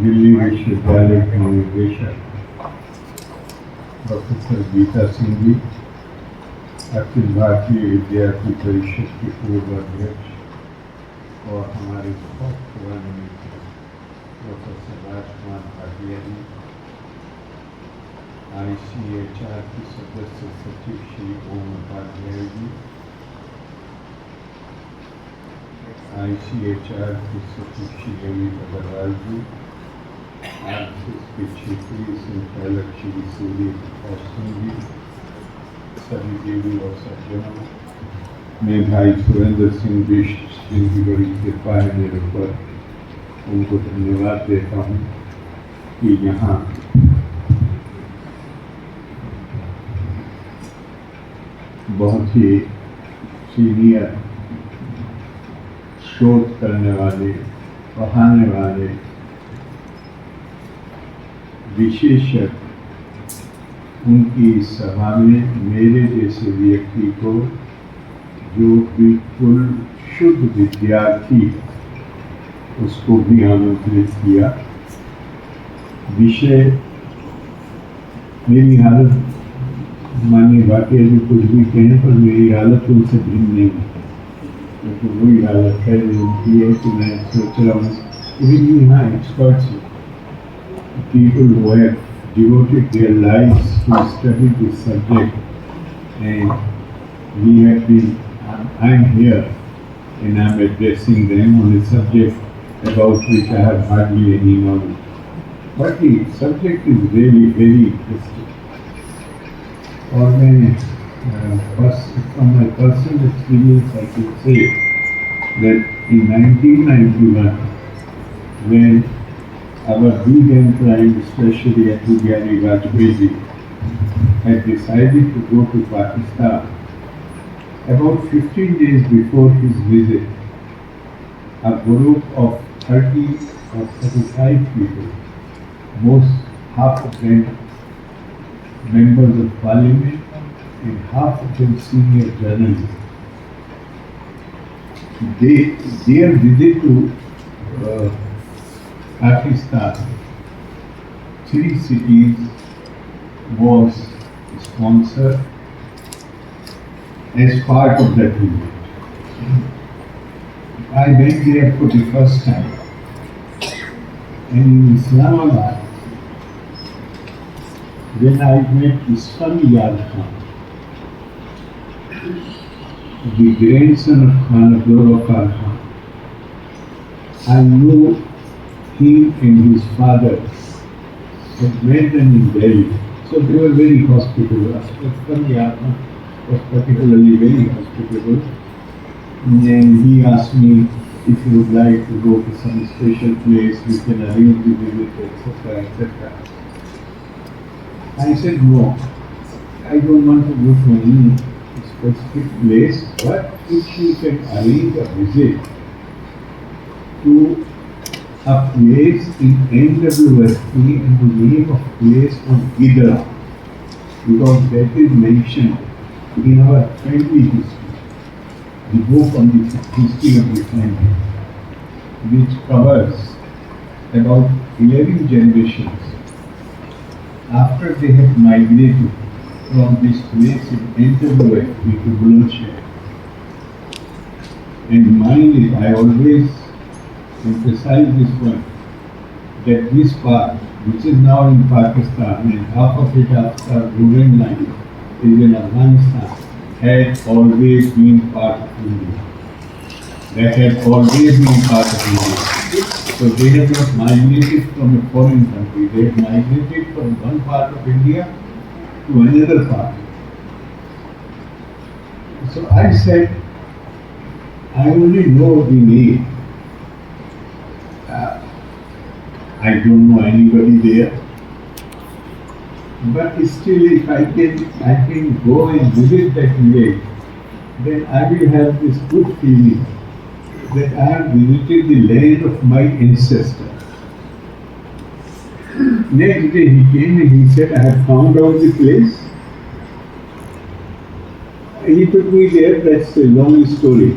दिल्ली विश्वविद्यालय के निदेशक प्रोफेसर गीता सिंह जी, अखिल भारतीय विद्यार्थी परिषद के पूर्व अध्यक्ष और हमारे बहुत पुराने मित्र प्रोफेसर राजकुमार भाटिया जी, ICHR के सदस्य सचिव श्री ओम उपाध्याय जी, ICHR के सचिव श्री अमित अग्रवाल जी, आरएसएस के क्षेत्रीय संचालक श्री सूर्य प्रकाश सिंह जी, सभी देवी और सज्जनों, मैं भाई सुरेंद्र सिंह बिष्ट जिनकी बड़ी कृपा है मेरे ऊपर, उनको धन्यवाद देता हूँ कि यहाँ बहुत ही सीनियर शोध करने वाले, पढ़ाने वाले, विशेषज्ञ उनकी इस सभा में मेरे जैसे व्यक्ति को, जो बिल्कुल शुद्ध विद्यार्थी, उसको भी आमंत्रित किया। विषय मेरी हालत, माननीय भाटिया जी कुछ भी कहें पर मेरी हालत उनसे भिन्न नहीं है, क्योंकि वही हालत है जो उनकी है कि मैं सोच रहा हूँ कि यहाँ experts people who have devoted their lives to study this subject, and we have been, I'm here and I'm addressing them on a subject about which I have hardly any knowledge. But the subject is really very interesting. और मैं from my personal experience I could say that in 1991 when our then Prime, especially Atul Bihari Vajpayee, had decided to go to Pakistan. About 15 days before his visit, a group of 30 or 35 people, half of them members of parliament and half of them senior journalists, their visit to Pakistan, 3 cities was sponsored as part of that visit. I went there for the first time, and in Islamabad, when I met Islamiyad Khan, the grandson of Khan Abdul Khan, I knew he and his father had met them in Delhi, so they were very hospitable. Aslam was particularly very hospitable, and he asked me if you would like to go to some special place, we can arrange the visit, etc., etc. I said no, I don't want to go to any specific place, but if you can arrange a visit to a place in NWFP and the name of place on Idra, because that is mentioned in our family history, the book on the history of the family, which covers about 11 generations after they have migrated from this place in NWFP to bloodshed. And mind it, I always emphasize this point, that this part, which is now in Pakistan and half of it after Ruben line is in Afghanistan, had always been part of India. That had always been part of India. So they have not migrated from a foreign country, they have migrated from one part of India to another part. So I said, I only know the name. I don't know anybody there, but still if I can go and visit that village, then I will have this good feeling that I have visited the land of my ancestor. Next day he came and he said, I have found out the place. He took me there, that's a long story.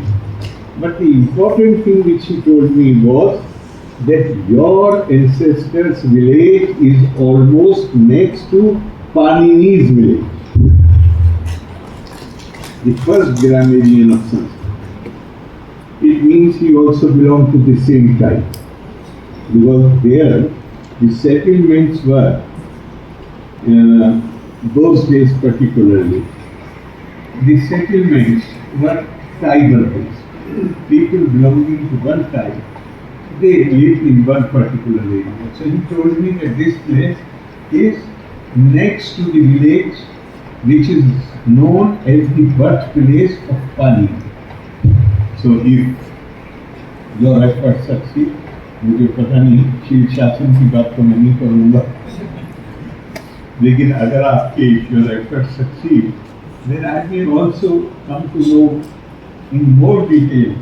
But the important thing which he told me was that your ancestors' village is almost next to Panini's village, the first grammarian of Sanskrit. It means he also belonged to the same tribe, because there the settlements were, those days particularly, the settlements were tribal based. People belonging to one tribe, they lived in one particular area. So he told me that this place is next to the village which is known as the birthplace of Pani. So if your efforts succeed, मुझे पता नहीं शील शासन की बात तो मैं नहीं करूँगा, लेकिन अगर आपके your efforts succeed, then I may also come to know in more detail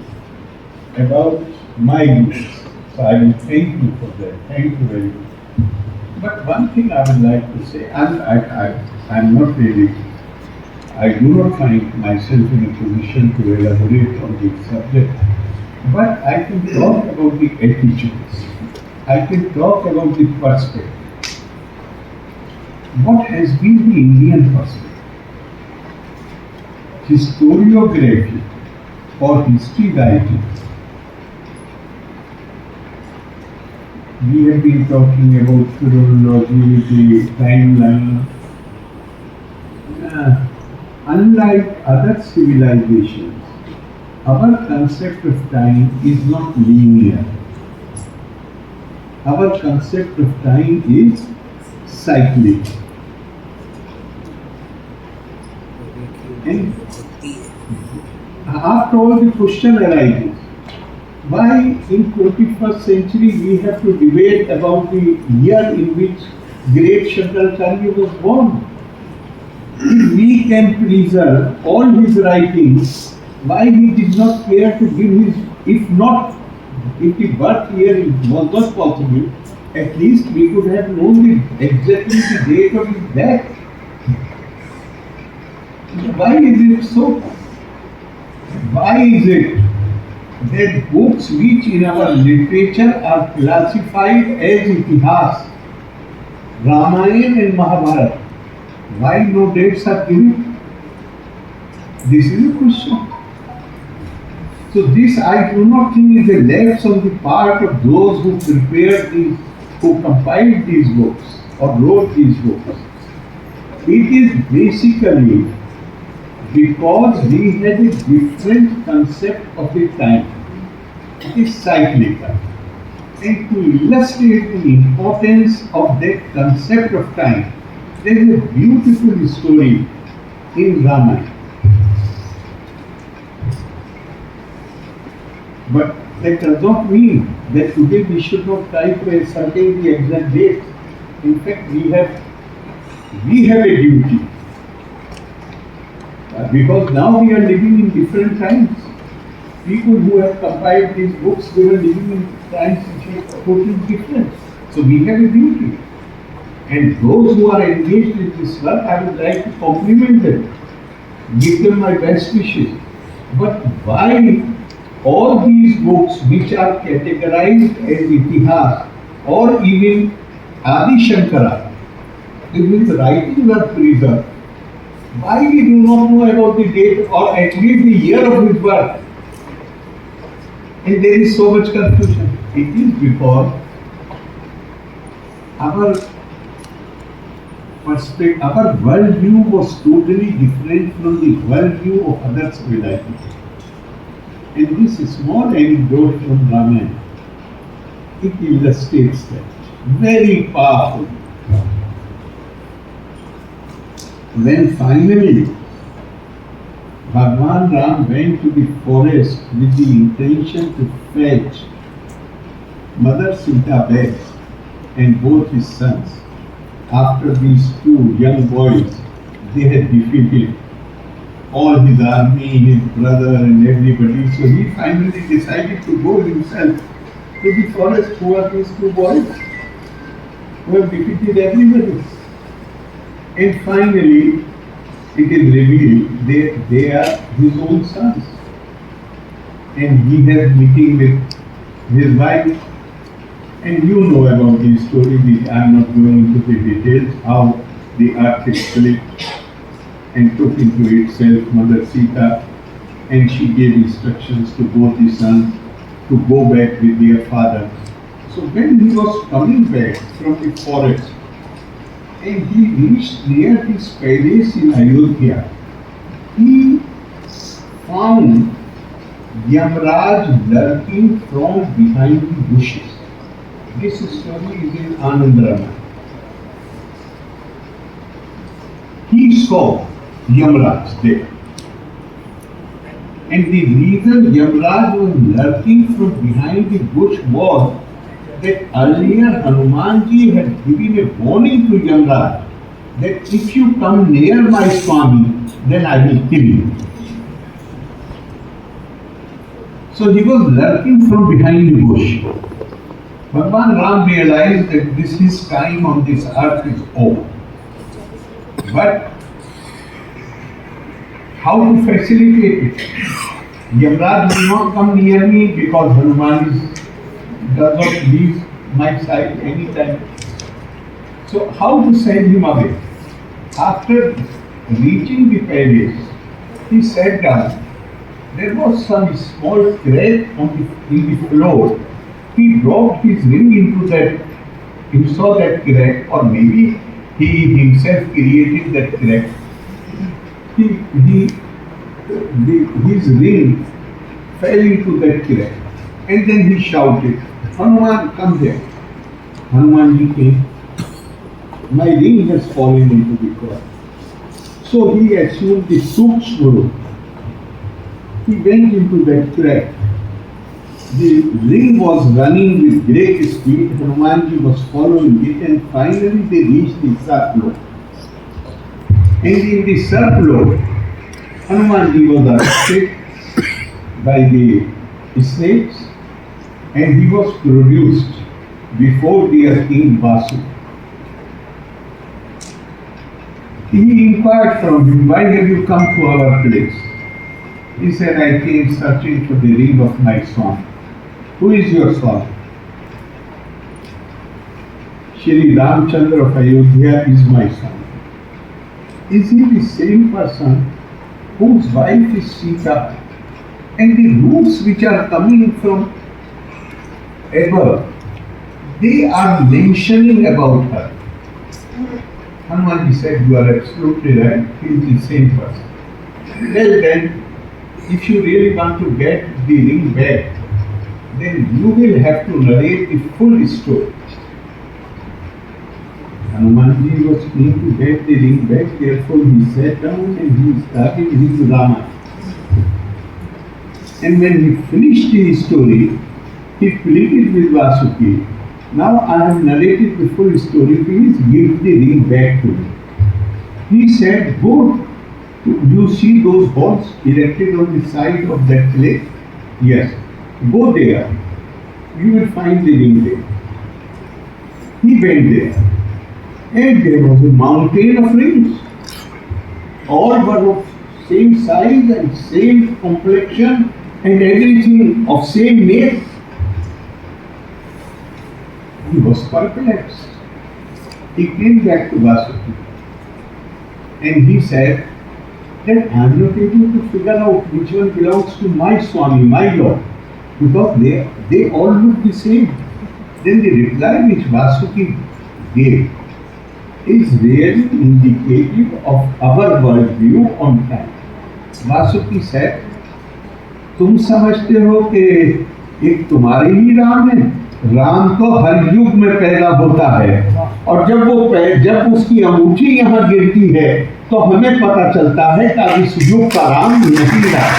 about my groups. So I will thank you for that. Thank you very much. But one thing I would like to say, I'm not really, I do not find myself in a position to elaborate on this subject, but I can talk about the attitudes. I can talk about the perspective. What has been the Indian perspective? Historiography or history writing. We have been talking about chronology, the timeline. Unlike other civilizations, our concept of time is not linear. Our concept of time is cyclic. And after all, the question arises, why in 21st century we have to debate about the year in which great Shankaracharya was born? If we can preserve all his writings, why he did not care to give his, if the birth year was not possible, at least we could have known exactly the date of his death. Why is it so? Why is it that books which in our literature are classified as Itihas, Ramayana and Mahabharata, why no dates are given? This is a question. So this I do not think is a lapse on the part of those who prepared these, who compiled these books or wrote these books. It is basically because we had a different concept of the time. It is cyclical. And to illustrate the importance of that concept of time, there is a beautiful story in Ramayana. But that does not mean that today we should not try to ascertain the exact date. In fact, we have a duty. Because now we are living in different times. People who have compiled these books, they were living in times which are totally different. So we have a duty. And those who are engaged in this work, I would like to compliment them, give them my best wishes. But why all these books which are categorized as Itihas or even Adi Shankara, his writings were preserved, why we do not know about the date or at least the year of his birth? And there is so much confusion. It is because our perspective, our worldview was totally different from the worldview of other civilizations. And this small anecdote from Ramayana, it illustrates that very powerful. When finally Bhagwan Ram went to the forest with the intention to fetch Mother Sita back and both his sons, after these two young boys, they had defeated all his army, his brother and everybody, so he finally decided to go himself to the forest. Who are these two boys who have defeated everybody? And finally, it is revealed that they are his own sons. And he has meeting with his wife, And you know about the story, I am not going into the details, how the earth split and took into itself Mother Sita, and she gave instructions to both the sons to go back with their father. So when he was coming back from the forest, and he reached near his palace in Ayodhya, he found Yamraj lurking from behind the bushes. This story is in Anandrama. He saw Yamraj there. And the reason Yamraj was lurking from behind the bush was that earlier Hanumanji had given a warning to Yamraj that if you come near my Swami, then I will kill you. So he was lurking from behind the bush. Bhagwan Ram realized that his time on this earth is over. But how to facilitate it? Yamraj will not come near me because Hanuman does not leave my side anytime. So how to send him away? After reaching the palace, he sat down. There was some small crack in the floor. He dropped his ring into that. He saw that crack, or maybe he himself created that crack. His ring fell into that crack, and then he shouted, "Hanuman, come here." Hanumanji came. My ring has fallen into the crack. So he assumed the Sukshma root. He went into that crack. The ring was running with great speed. Hanumanji was following it, and finally they reached the surfloat. And in the surfloat, Hanumanji was arrested by the snakes, and he was produced before their king Vasu. He inquired from him, "Why have you come to our place?" He said, "I came searching for the ring of my Swami." "Who is your Swami?" "Shri Ramchandra of Ayodhya is my Swami." "Is he the same person whose wife is Sita, and the roots which are coming from above, they are mentioning about her?" Hanumanji said, "You are absolutely right, he is the same person." "Well then, if you really want to get the ring back, then you will have to narrate the full story." Hanumanji was keen to get the ring back, therefore he sat down and he started his Rama. And when he finished his story, he pleaded with Vasuki, "Now I have narrated the full story, please give the ring back to me." He said, "Go, you see those horns erected on the side of that lake? Yes, go there, you will find the ring there." He went there, and there was a mountain of rings. All were of same size and same complexion and everything of same make. He was perplexed. He came back to Vasuki and he said that I am not able to figure out which one belongs to my Swami, my Lord, because they all look the same. Then the reply which Vasuki gave is really indicative of our worldview on time. Vasuki said, "तुम समझते हो कि एक तुम्हारे ही राम है? राम तो हर युग में पैदा होता है, और जब उसकी अंगूठी यहाँ गिरती है तो हमें पता चलता है कि अब इस युग का राम नहीं रहा।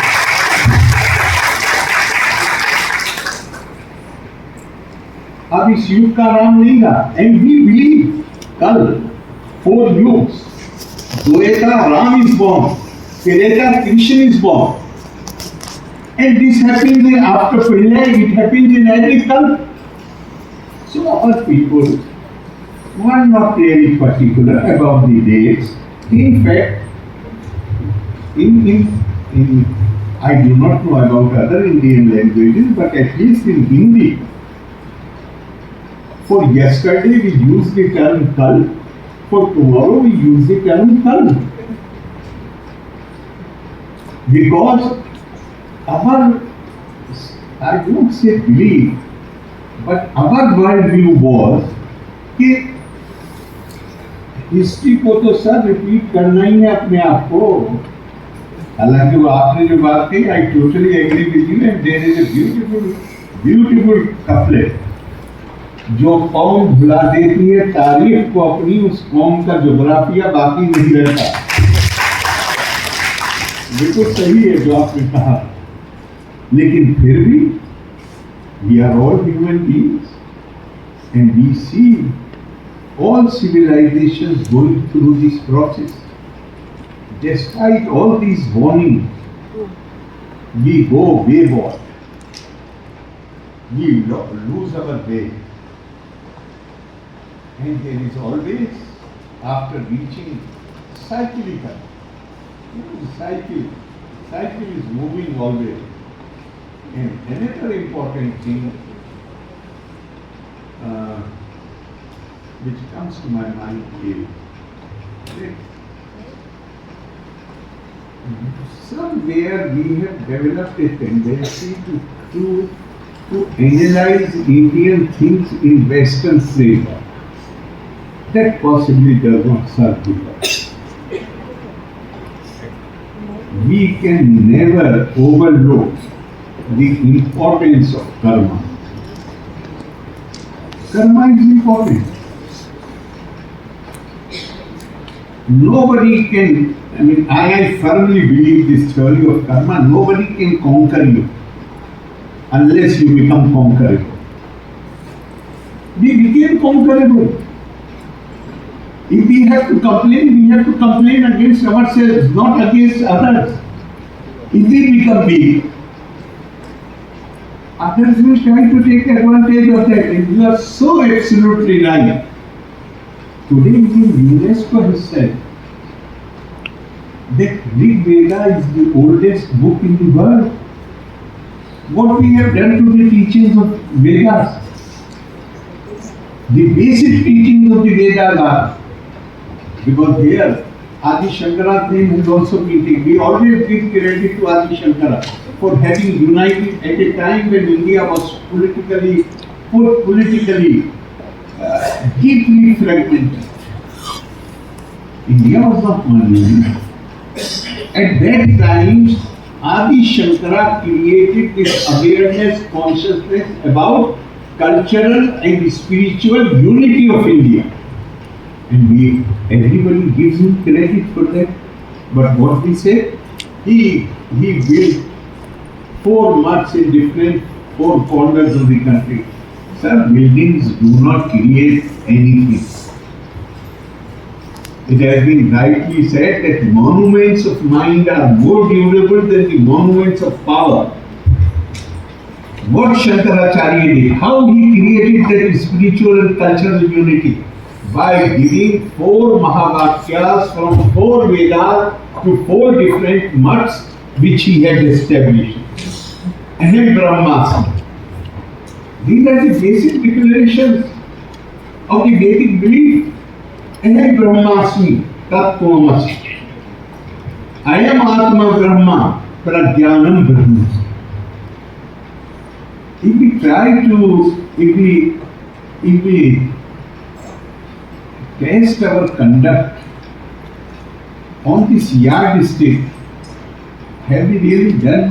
अब इस युग का राम नहीं रहा। एंड वी बिलीव कल 4 युग्स, द्वेता Ram is born, Treta Krishna is born, and this happens after Pillai, it happens in every cult. So our people were not really particular about the dates. In fact, I do not know about other Indian languages, but at least in Hindi, For yesterday we use the term kal, for tomorrow we use the term kal. Because our, I don't say belief, but our worldview was कि history को तो sir repeat करना ही है अपने आप को. हालांकि वो आपने जो बात कही, I totally agree with you, and there is a beautiful couplet जो कौम भुला देती है तारीख को अपनी, उस कौम का जोग्राफिया बाकी नहीं रहता. बिल्कुल सही है जो आपने कहा. लेकिन फिर भी we are all human beings and we see all civilizations going through this process. Despite all these warnings, we go wayward. We lose our way. And there is always, after reaching cyclical, cycle is moving always. And another important thing which comes to my mind is that somewhere we have developed a tendency to analyze Indian things in Western flavor. That possibly does not serve the purpose. We can never overlook the importance of karma. Karma is important. Nobody can, I firmly believe this theory of karma, nobody can conquer you unless you become conquerable. We became conquerable. If we have to complain against ourselves, not against others. If we become weak, others will try to take advantage of that. And you are so absolutely right. Today even UNESCO has said that Rig Veda is the oldest book in the world. What we have done to the teachings of Vedas? The basic teachings of the Vedas are, because here Adi Shankara's name has also been taken. We always give credit to Adi Shankara for having united at a time when India was politically deeply fragmented. India was not one unit. At that time, Adi Shankara created this awareness, consciousness about cultural and spiritual unity of India. And everybody gives him credit for that. But what we say, he built 4 mosques in four corners of the country. Sir, buildings do not create anything. It has been rightly said that monuments of mind are more durable than the monuments of power. What Shankaracharya did, how he created that spiritual and cultural unity? By giving 4 Mahavakyas from 4 Vedas to 4 different mats which he had established. Aham Brahmasmi. These are the basic declarations of the Vedic belief. Aham Brahmasmi, Tattvamasi. Ayam Atma Brahma, Prajnanam Brahma. If we test our conduct on this yardstick, have we really done?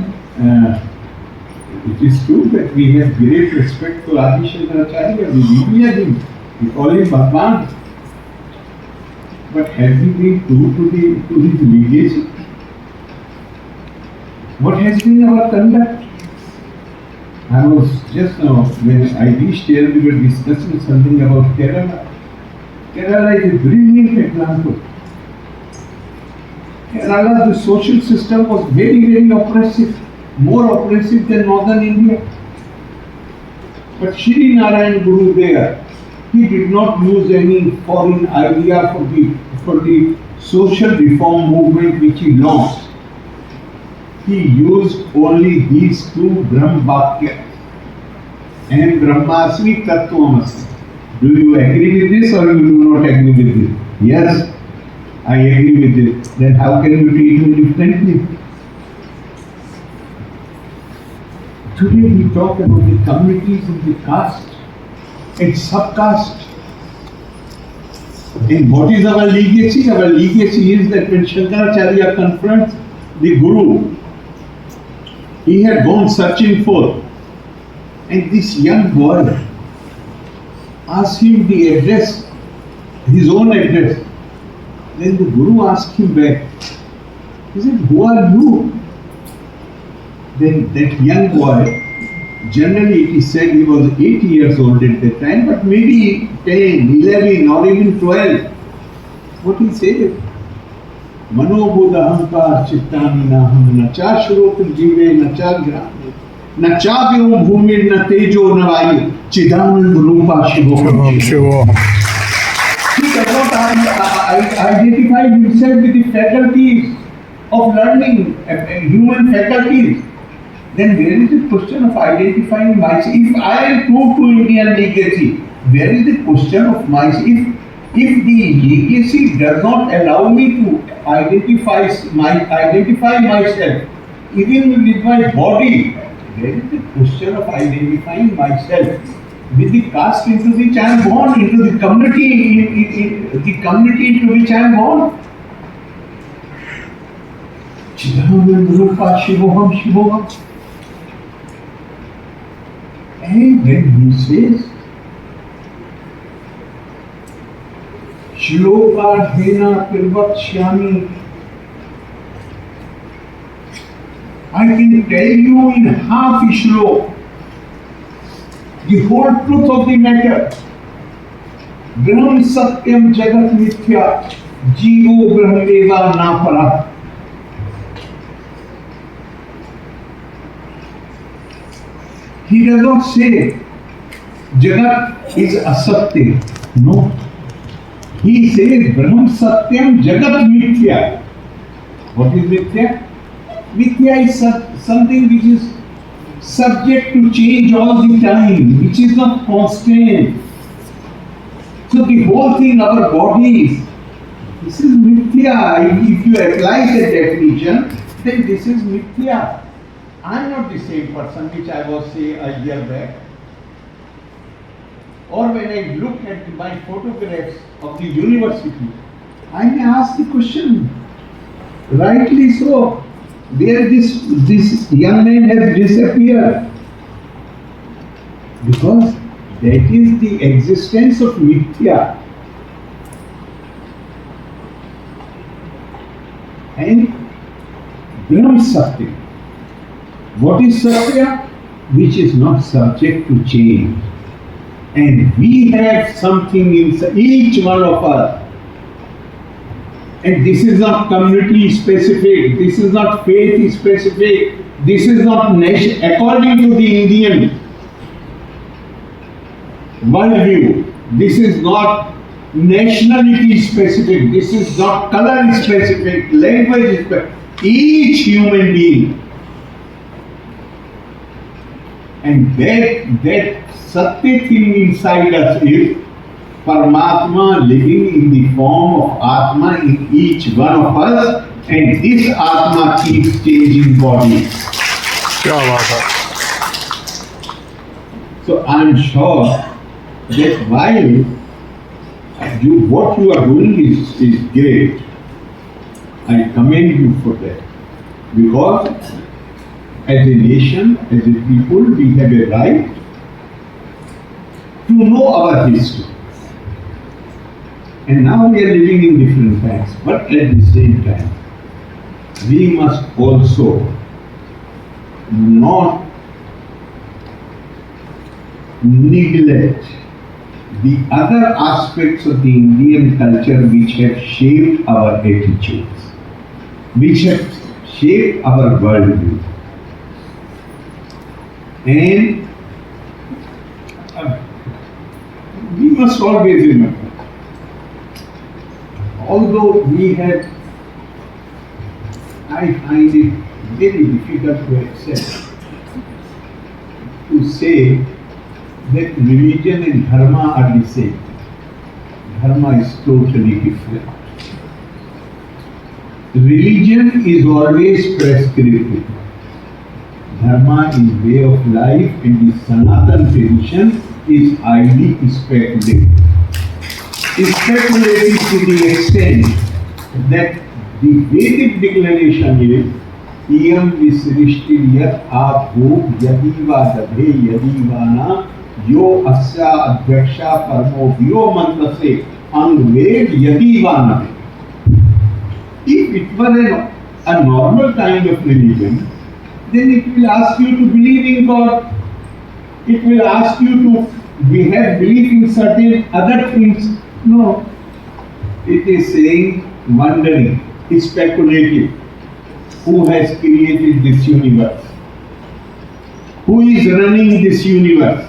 It is true that we have great respect for Adi Shankaracharya, we revere him, we call him Bhagwan. But have we been true to his legacy? What has been our conduct? I was just now, when I reached here, we were discussing something about Kerala. Kerala is a brilliant example. Kerala, the social system was very, very oppressive, more oppressive than northern India. But Shri Narayan Guru there, he did not use any foreign idea for the social reform movement which he launched. He used only these 2 Brahma Vakyas and Brahmasmi Tattvamasi. Do you agree with this or you do not agree with this? Yes, I agree with it. Then how can you treat me differently? Today we talk about the communities of the caste and subcaste. And what is our legacy? Our legacy is that when Shankaracharya confronts the Guru, he had gone searching for, and this young boy asked him the address, his own address. Then the Guru asked him back, he said, who are you? Then that young boy, generally it is said he was 8 years old at that time, but maybe 10, 11 or even 12. What he said? Manobodh ahankar chittani naham nacha shrotul jive nacha grame nacha vyom bhumir na tejo na vayu chidanand rupa shivoham shivoham. He does not identify himself with the faculties of learning, human faculties. Then where is the question of identifying myself? If I am true to Indian legacy, where is the question of myself? If the legacy does not allow me to identify myself, even with my body, where is the question of identifying myself with the caste into which I am born, into the community, in the community into which I am born? Chidanand Rupa Shivoham Shivoham. And then he says, Shloka Hena Pirvakshyami. I can tell you in half a shlok the whole truth of the matter. Brahm Satyam Jagat Mithya Jivo Brahmeva Napara. He does not say Jagat is asatya. No. He says Brahm Satyam Jagat Mithya. What is Mithya? Mithya is something which is subject to change all the time, which is not constant. So the whole thing, our bodies, this is Mithya. If you apply the definition, then this is Mithya. I am not the same person which I was, say, a year back. Or when I look at my photographs of the university, I may ask the question, rightly so, where this young man has disappeared. Because that is the existence of Mithya. And Brahm Satya. What is Satya? Which is not subject to change. And we have something in each one of us. And this is not community specific, this is not faith specific, this is not nation, according to the Indian worldview, this is not nationality specific, this is not color specific, language specific, each human being. And that Satya thing inside us is Paramatma living in the form of Atma in each one of us, and this Atma keeps changing bodies. So I am sure that while what you are doing is great, I commend you for that. Because as a nation, as a people, we have a right to know our history. And now we are living in different times, but at the same time, we must also not neglect the other aspects of the Indian culture which have shaped our attitudes, which have shaped our worldview. And we must always remember, although we have, I find it very difficult to accept, to say that religion and dharma are the same. Dharma is totally different. Religion is always prescriptive. Dharma is way of life, and the Sanatan tradition is highly speculative. Speculative to the extent that the Vedic declaration is Iyam visrishtiyat abho yadi va dabhe yadi vana yo asya adhyaksha parmo vyo mantase angved yadi vana. If it were a normal kind of religion, then it will ask you to believe in God. It will ask you to have belief in certain other things. No. It is saying, wondering, speculative. Who has created this universe? Who is running this universe?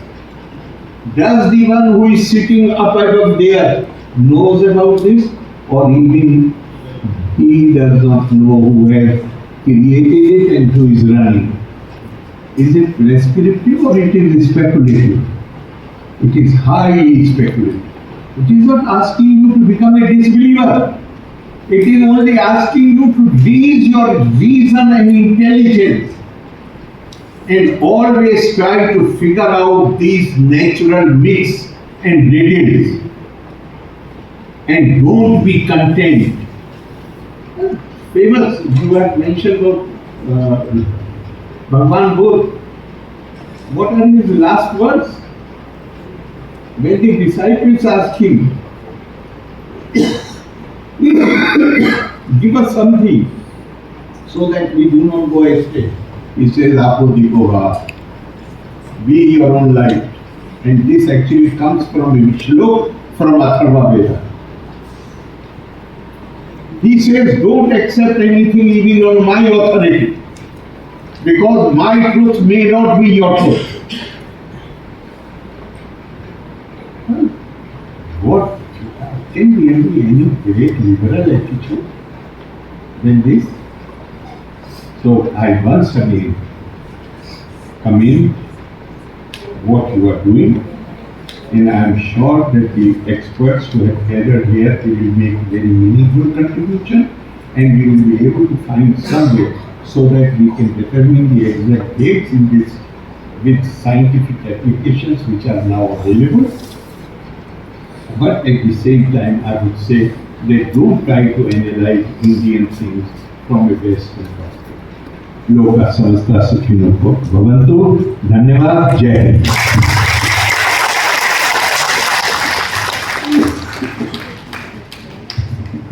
Does the one who is sitting up above there knows about this? Or even he does not know who has created it and who is running? Is it prescriptive or it is speculative? It is highly speculative. It is not asking you to become a disbeliever. It is only asking you to use your reason and intelligence and always try to figure out these natural myths and riddles and don't be content. Famous, you have mentioned about Bhagwan Buddha. What are his last words? When the disciples asked him, give us something so that we do not go astray. He says, Apo Dipova, be your own light. And this actually comes from a shlok from Atharva Veda. He says, don't accept anything even on my authority, because my truth may not be your truth. What can be any great liberal attitude than this? So I once again commend what you are doing, and I am sure that the experts who have gathered here, they will make very meaningful contribution, and we will be able to find some way so that we can determine the exact dates in this with scientific applications which are now available. But at the same time, I would say they don't try to analyze Indian things from a Western perspective. Loka samasta sukhino bhavantu. Dhanyavad. Jai Hind.